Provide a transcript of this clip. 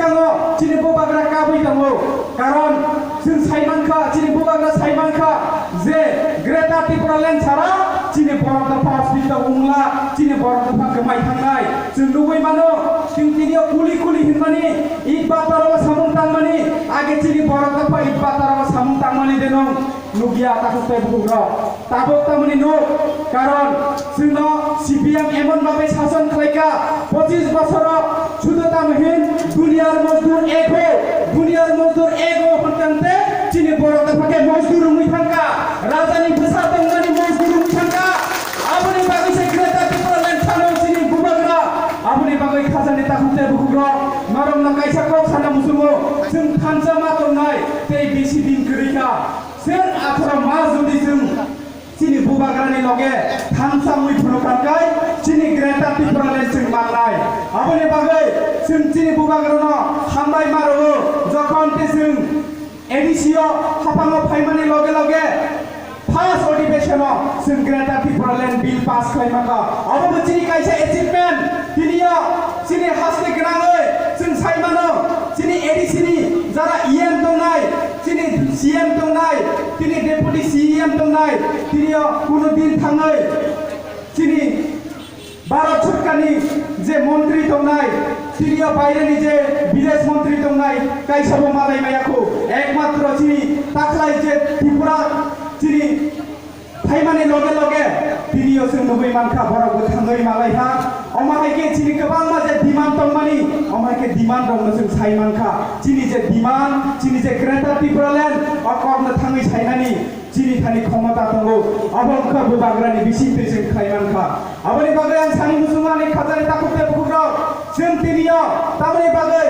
sigango chini bubagra kabui tango karon जों साइमानखा chini bubagra साइमानखा जे Greta Tipraland सारा chini borok da pas bita ungla chini borok da pak gemai thangnai जों lugui mano जों tidio kuli kuli hinmani ikbataro samung tangmani age chini borok da pa ikbataro samung tangmani denong nugia takute bugro tabok tamani no karon जोंनो CPM एमन भाबे शासन खालायका 25 বছর শুধু তামহিন দুনিয়ার মজদুর এক हो দুনিয়ার মজদুর এক हो হনতে চিনি বড় দফাকে মজদুর মুই থাকা রাজানি ভাষা দংগানি মজদুর মুই থাকা আপনি বাগৈ সে গ্রেটা টিপ্রালেন ছানো চিনি বুবাগ্রা আপনি বাগৈ খাজানি তাকুতে বুগ্র নরম না কাইসা কক সানা মুসুমো जों खानजा मा दंनाय তে বেশি দিন করিকা सेर 18 মাস যদি जों chini bubagrani loge thamsa mui phunokangkai chini greta Tipraland जों मांगनाय aboni bagai जों chini bubagrano hambai maru jokhon te जों edisio hapango phaimani loge loge first अधिवेशनो जों ग्रेटा टिप्रालेन बिल पास खालामखा अबो chini kaisa achievement tinio chini haste grangai जों saimano chini edisini jara EM dongnaय chini CM dongnaय chini deputy CM dongnaय tinio kuno din thangai chini Bharat सरकारनि जे मन्त्री दंनाय तिनियो बायरेनि जे विदेश मन्त्री दंनाय काइसाबो मालाय मायाखौ एकमात्र चिनि ताखलाय जे त्रिपुरा चिनि फाइमानि लगे लगे तिनियो जों नुबै मानखा बरबो थाङै मालायहा अमाहायके चिनि गोबां माजे डिमान्ड दंमानि अमाहायके डिमान्ड दंनो जों साइमानखा चिनि जे डिमान्ड चिनि जे ग्रेटा टिप्रालेन अकरनो थाङै साइनानि चिनि थानि क्षमता दंगौ अबंखा बुबाग्रानि बिसिन्ति जों खायमानखा aboni bagai ang sani musuman ni khazani takute bukugrok जों तिनियो तामनि बागै